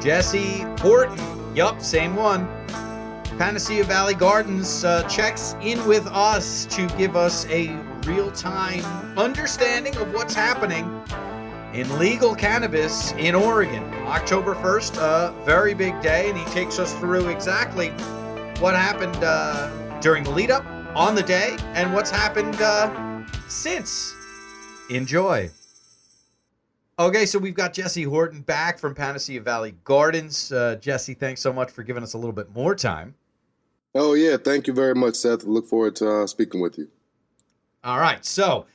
Jesce Horton. Yup, same one. Panacea Valley Gardens checks in with us to give us a real-time understanding of what's happening in legal cannabis in Oregon. October 1st, a very big day, and he takes us through exactly what happened during the lead-up, on the day, and what's happened since. Enjoy. Okay, so we've got Jesce Horton back from Panacea Valley Gardens. Jesce, thanks so much for giving us a little bit more time. Oh, yeah. Thank you very much, Seth. Look forward to speaking with you. All right. So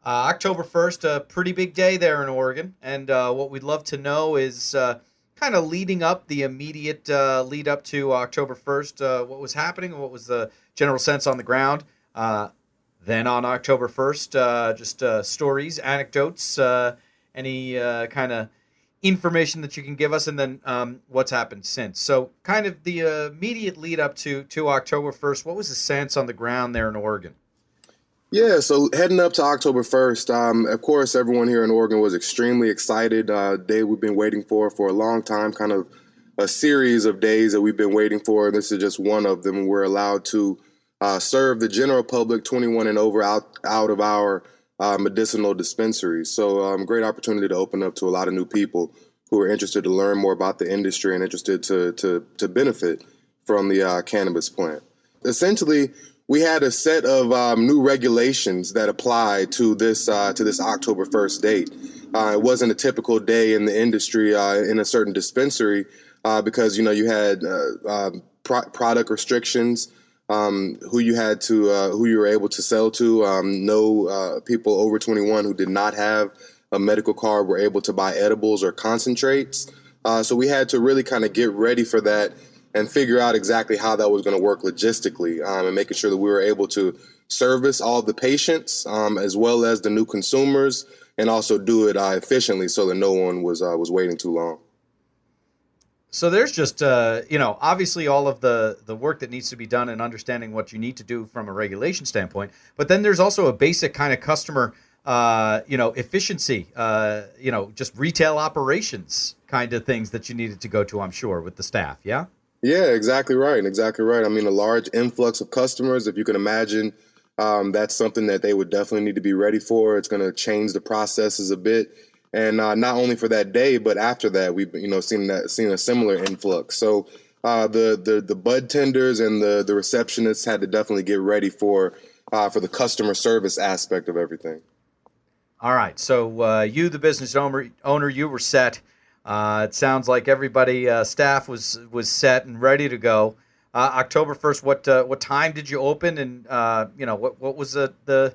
October 1st, a pretty big day there in Oregon. And what we'd love to know is kind of leading up, the immediate lead up to October 1st, what was happening and what was the general sense on the ground. Then on October 1st, just stories, anecdotes, any kind of information that you can give us, and then what's happened since. So kind of the immediate lead up to October 1st, what was the sense on the ground there in Oregon? Yeah, so heading up to October 1st, of course, everyone here in Oregon was extremely excited. Day we've been waiting for a long time, kind of a series of days that we've been waiting for. This is just one of them. We're allowed to serve the general public, 21 and over, out of our medicinal dispensaries. So great opportunity to open up to a lot of new people who are interested to learn more about the industry and interested to benefit from the cannabis plant. Essentially, we had a set of new regulations that apply to this October 1st date. It wasn't a typical day in the industry in a certain dispensary because you had product restrictions. Who you were able to sell to. No people over 21 who did not have a medical card were able to buy edibles or concentrates. So we had to really kind of get ready for that and figure out exactly how that was going to work logistically, and making sure that we were able to service all the patients as well as the new consumers, and also do it efficiently so that no one was waiting too long. So there's just, obviously all of the work that needs to be done and understanding what you need to do from a regulation standpoint. But then there's also a basic kind of customer, efficiency, just retail operations kind of things that you needed to go to, I'm sure, with the staff. Yeah? Yeah, exactly right. Exactly right. I mean, a large influx of customers, if you can imagine, that's something that they would definitely need to be ready for. It's going to change the processes a bit. And not only for that day, but after that, we've seen a similar influx. So the bud tenders and the receptionists had to definitely get ready for the customer service aspect of everything. All right. So you, the business owner, you were set. It sounds like everybody, staff was set and ready to go. October 1st. What time did you open? And what was the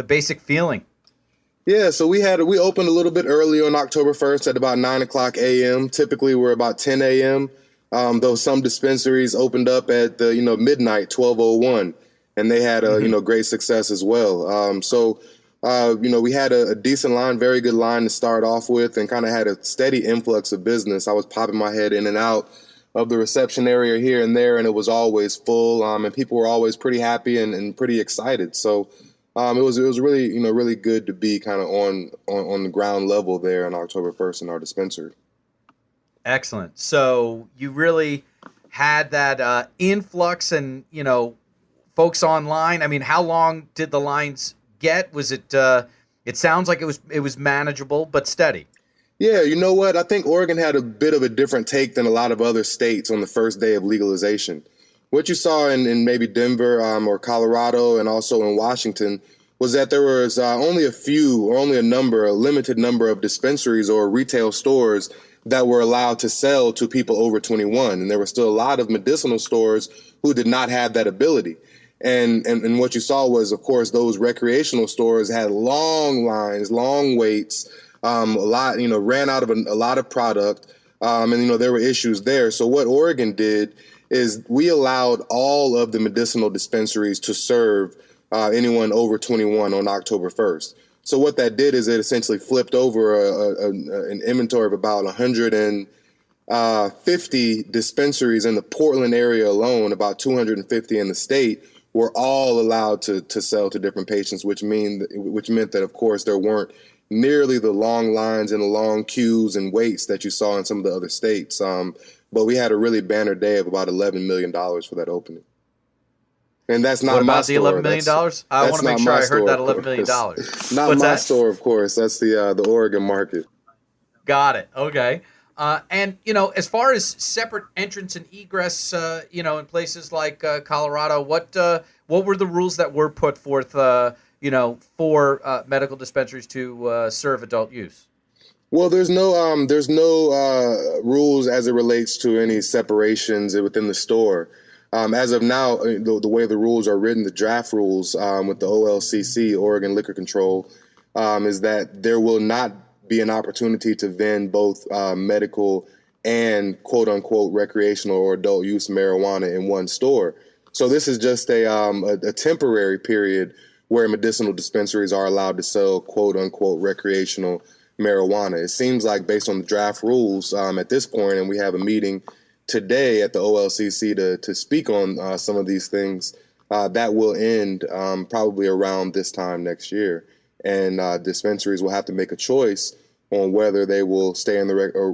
basic feeling? Yeah, so we opened a little bit early on October 1st at about 9 o'clock a.m. Typically, we're about 10 a.m., though some dispensaries opened up at midnight, 12:01, and they had great success as well. We had a decent line, very good line to start off with, and kind of had a steady influx of business. I was popping my head in and out of the reception area here and there, and it was always full, and people were always pretty happy and pretty excited. So it was really, really good to be kind of on the ground level there on October 1st in our dispensary. Excellent. So you really had that influx and, folks online. I mean, how long did the lines get? Was it, it sounds like it was manageable, but steady. Yeah, you know what? I think Oregon had a bit of a different take than a lot of other states on the first day of legalization. What you saw in maybe Denver or Colorado and also in Washington was that there was only a limited number of dispensaries or retail stores that were allowed to sell to people over 21. And there were still a lot of medicinal stores who did not have that ability. And what you saw was, of course, those recreational stores had long lines, long waits, ran out of a lot of product. And there were issues there. So what Oregon did is we allowed all of the medicinal dispensaries to serve anyone over 21 on October 1st. So what that did is it essentially flipped over an inventory of about 150 dispensaries in the Portland area alone, about 250 in the state, were all allowed to sell to different patients, which meant that, of course, there weren't nearly the long lines and the long queues and waits that you saw in some of the other states. But we had a really banner day of about $11 million for that opening. And that's not What my about the store. $11 million? I want to make sure I heard that $11 million. Not What's my that? store, of course. That's the Oregon market. Got it. Okay. And, as far as separate entrance and egress, in places like Colorado, what were the rules that were put forth, for medical dispensaries to serve adult use? Well, there's no rules as it relates to any separations within the store. As of now, the way the rules are written, the draft rules with the OLCC, Oregon Liquor Control, is that there will not be an opportunity to vend both medical and quote unquote recreational or adult use marijuana in one store. So this is just a temporary period where medicinal dispensaries are allowed to sell quote unquote recreational marijuana. It seems like based on the draft rules at this point, and we have a meeting today at the OLCC to speak on some of these things, that will end probably around this time next year. And dispensaries will have to make a choice on whether they will stay in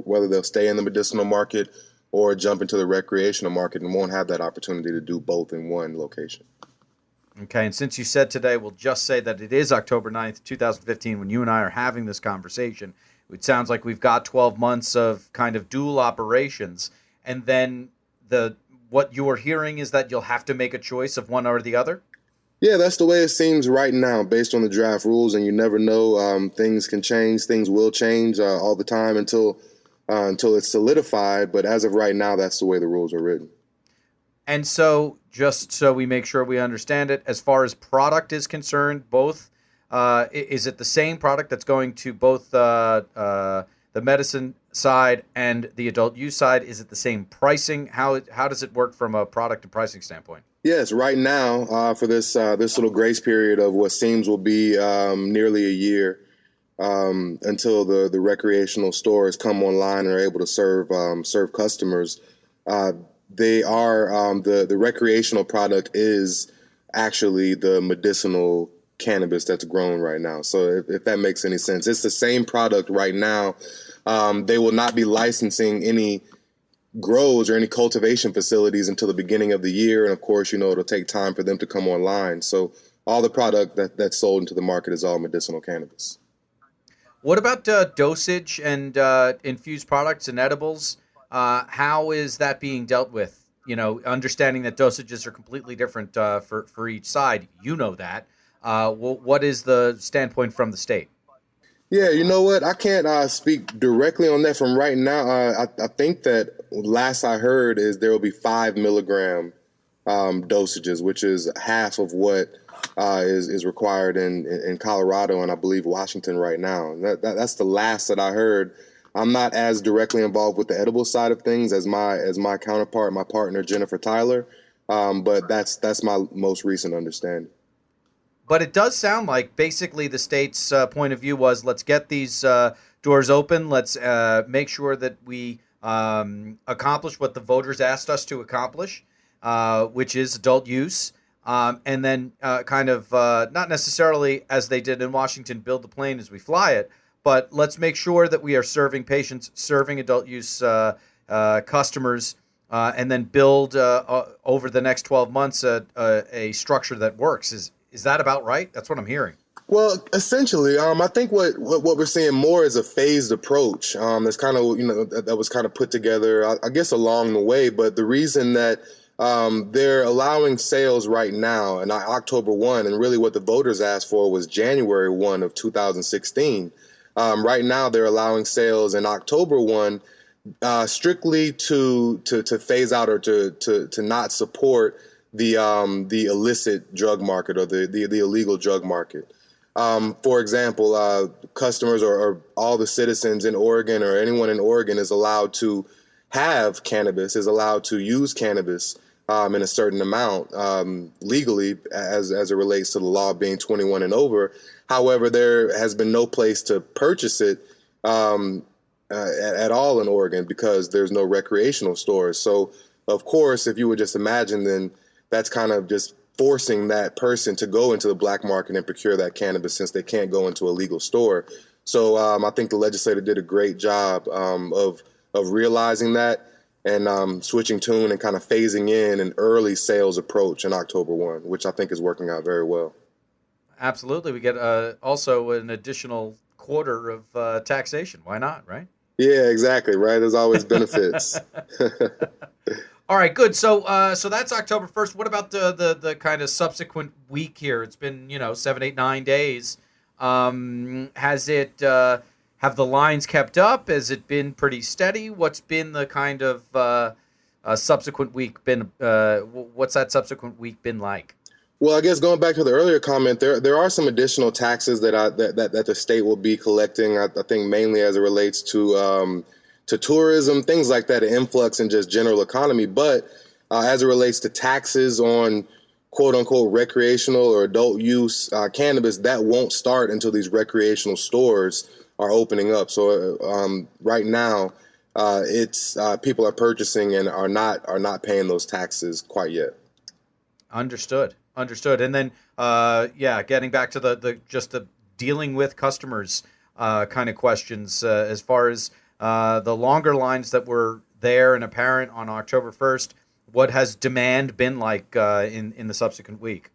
whether they'll stay in the medicinal market or jump into the recreational market, and won't have that opportunity to do both in one location. Okay, and since you said today, we'll just say that it is October 9th, 2015, when you and I are having this conversation. It sounds like we've got 12 months of kind of dual operations, and then what you're hearing is that you'll have to make a choice of one or the other? Yeah, that's the way it seems right now based on the draft rules, and you never know. Things can change. Things will change all the time until it's solidified. But as of right now, that's the way the rules are written. And so, just so we make sure we understand it, as far as product is concerned, both is it the same product that's going to both the medicine side and the adult use side? Is it the same pricing? How does it work from a product and pricing standpoint? Yes, right now for this little grace period of what seems will be nearly a year until the recreational stores come online and are able to serve customers. They are the recreational product is actually the medicinal cannabis that's grown right now. So if that makes any sense, it's the same product right now. They will not be licensing any grows or any cultivation facilities until the beginning of the year. And of course, it'll take time for them to come online. So all the product that's sold into the market is all medicinal cannabis. What about dosage and infused products and edibles? How is that being dealt with? Understanding that dosages are completely different for each side. That. What is the standpoint from the state? Yeah, you know what? I can't speak directly on that from right now. I think that last I heard is there will be 5 milligram dosages, which is half of what is required in Colorado and I believe Washington right now. That's the last that I heard. I'm not as directly involved with the edible side of things as my counterpart, my partner Jennifer Tyler, but that's my most recent understanding. But it does sound like basically the state's point of view was, let's get these doors open. Let's make sure that we accomplish what the voters asked us to accomplish, which is adult use. And then not necessarily as they did in Washington, build the plane as we fly it, but let's make sure that we are serving patients, serving adult use customers, and then build over the next 12 months a structure that works. Is that about right? That's what I'm hearing. Well, essentially, I think what we're seeing more is a phased approach. That's kind of that was kind of put together, I guess, along the way. But the reason that they're allowing sales right now, and October 1, and really what the voters asked for was January 1 of 2016. Right now, they're allowing sales in October 1 strictly to phase out or to not support the illicit drug market or the illegal drug market. For example, customers or all the citizens in Oregon or anyone in Oregon is allowed to have cannabis, is allowed to use cannabis in a certain amount legally as it relates to the law being 21 and over. However, there has been no place to purchase it at all in Oregon because there's no recreational stores. So, of course, if you would just imagine, then that's kind of just forcing that person to go into the black market and procure that cannabis since they can't go into a legal store. So I think the legislator did a great job of realizing that and switching tune and kind of phasing in an early sales approach in October 1, which I think is working out very well. Absolutely. We get also an additional quarter of taxation. Why not, right? Yeah, exactly. Right. There's always benefits. All right, good. So that's October 1st. What about the kind of subsequent week here? It's been, 7, 8, 9 days. Has it have the lines kept up? Has it been pretty steady? What's been the kind of subsequent week been? What's that subsequent week been like? Well, I guess going back to the earlier comment, there are some additional taxes that the state will be collecting. I think mainly as it relates to tourism, things like that, an influx in just general economy. But as it relates to taxes on quote unquote recreational or adult use cannabis, that won't start until these recreational stores are opening up. So right now, it's people are purchasing and are not paying those taxes quite yet. Understood. And then, getting back to the dealing with customers kind of questions as far as the longer lines that were there and apparent on October 1st. What has demand been like in the subsequent week?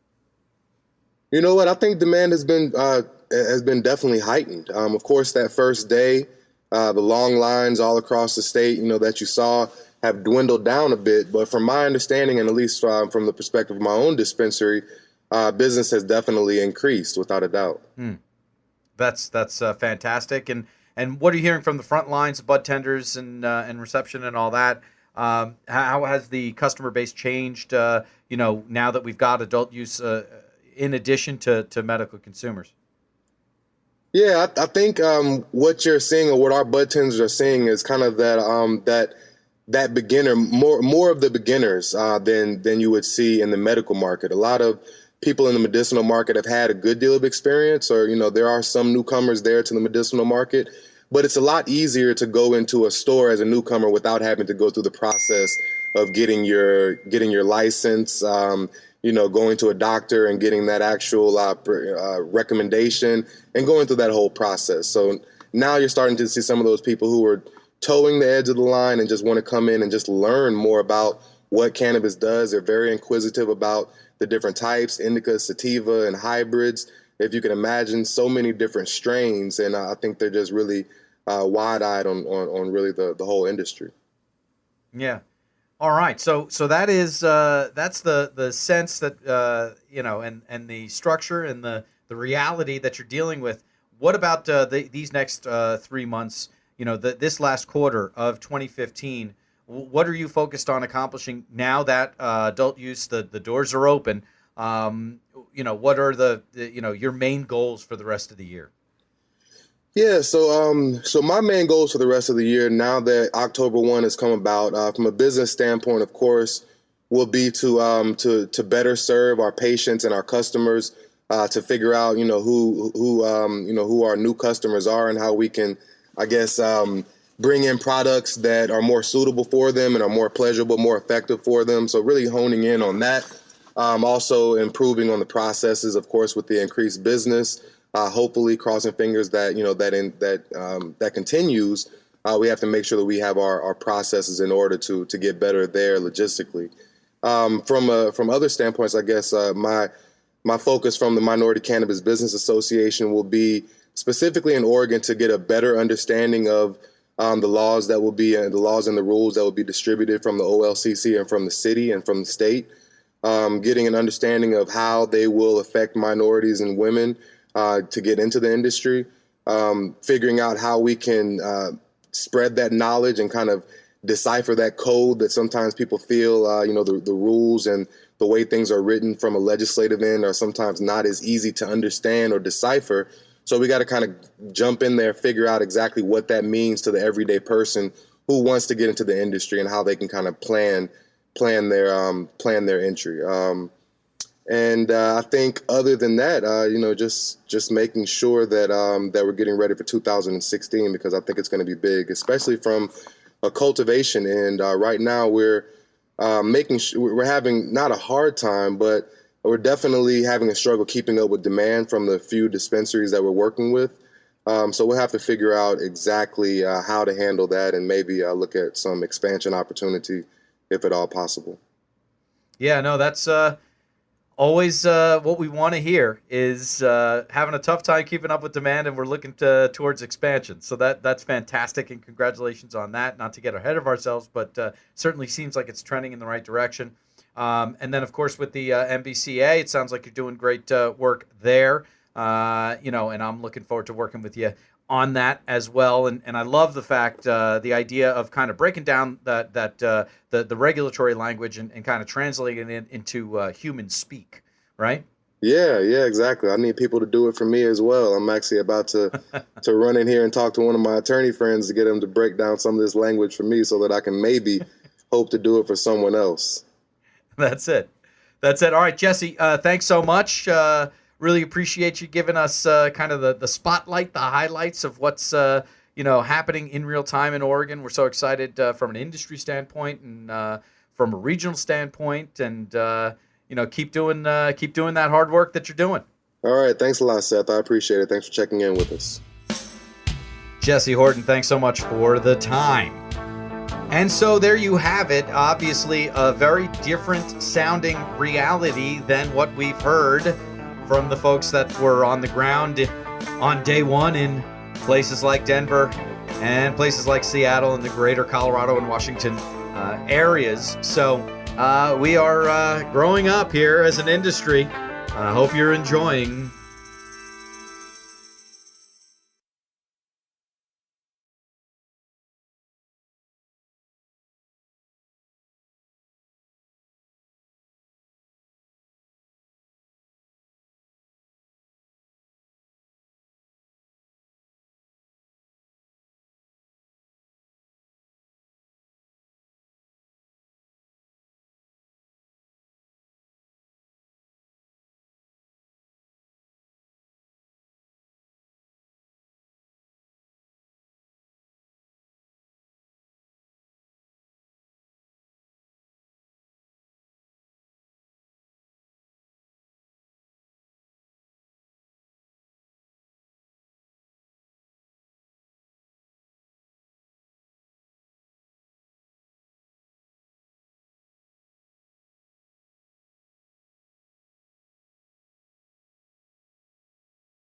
You know what? I think demand has been definitely heightened. Of course, that first day, the long lines all across the state, that you saw have dwindled down a bit. But from my understanding, and at least from the perspective of my own dispensary, business has definitely increased without a doubt. That's fantastic. And what are you hearing from the front lines, bud tenders and reception and all that? How has the customer base changed, now that we've got adult use in addition to medical consumers? Yeah, I think what you're seeing or what our bud tenders are seeing is kind of that beginner, more of the beginners than you would see in the medical market. A lot of people in the medicinal market have had a good deal of experience, or there are some newcomers there to the medicinal market, but it's a lot easier to go into a store as a newcomer without having to go through the process of getting your license, going to a doctor and getting that actual recommendation and going through that whole process. So now you're starting to see some of those people who are towing the edge of the line and just want to come in and just learn more about what cannabis does. They're very inquisitive about the different types, indica, sativa, and hybrids. If you can imagine, so many different strains, and I think they're just really wide-eyed on really the whole industry. Yeah. All right. So that is that's the sense that and the structure and the reality that you're dealing with. What about these next 3 months? This last quarter of 2015. What are you focused on accomplishing now that adult use, the doors are open? What are your main goals for the rest of the year? Yeah, so my main goals for the rest of the year, now that October 1 has come about, from a business standpoint, of course, will be to better serve our patients and our customers, to figure out who our new customers are and how we can, I guess, bring in products that are more suitable for them and are more pleasurable, more effective for them. So really honing in on that. Also improving on the processes, of course, with the increased business. Hopefully, crossing fingers that that continues. We have to make sure that we have our processes in order to get better there logistically. From other standpoints, I guess my focus from the Minority Cannabis Business Association will be specifically in Oregon to get a better understanding of the laws that will be the laws and the rules that will be distributed from the OLCC and from the city and from the state. Getting an understanding of how they will affect minorities and women to get into the industry, figuring out how we can spread that knowledge and kind of decipher that code that sometimes people feel, the rules and the way things are written from a legislative end are sometimes not as easy to understand or decipher. So we got to kind of jump in there, figure out exactly what that means to the everyday person who wants to get into the industry and how they can kind of plan their entry. And I think other than that, just making sure that that we're getting ready for 2016, because I think it's going to be big, especially from a cultivation end. Right now, we're making sure we're having not a hard time, but we're definitely having a struggle keeping up with demand from the few dispensaries that we're working with. So we'll have to figure out exactly how to handle that and maybe look at some expansion opportunity if at all possible. Yeah, no, that's always what we want to hear is having a tough time keeping up with demand, and we're looking towards expansion. So that's fantastic, and congratulations on that. Not to get ahead of ourselves, but certainly seems like it's trending in the right direction. And then, of course, with the MBCA, it sounds like you're doing great work there. And I'm looking forward to working with you on that as well. And I love the fact, the idea of kind of breaking down the regulatory language and kind of translating it into human speak, right? Yeah, exactly. I need people to do it for me as well. I'm actually about to run in here and talk to one of my attorney friends to get him to break down some of this language for me so that I can maybe hope to do it for someone else. That's it. All right, Jesse, thanks so much. Really appreciate you giving us kind of the spotlight, the highlights of what's happening in real time in Oregon. We're so excited from an industry standpoint and from a regional standpoint, and keep doing that hard work that you're doing. All right, thanks a lot, Seth. I appreciate it. Thanks for checking in with us. Jesse Horton, thanks so much for the time. And so there you have it. Obviously, a very different sounding reality than what we've heard from the folks that were on the ground on day one in places like Denver and places like Seattle and the greater Colorado and Washington areas. So we are growing up here as an industry. I hope you're enjoying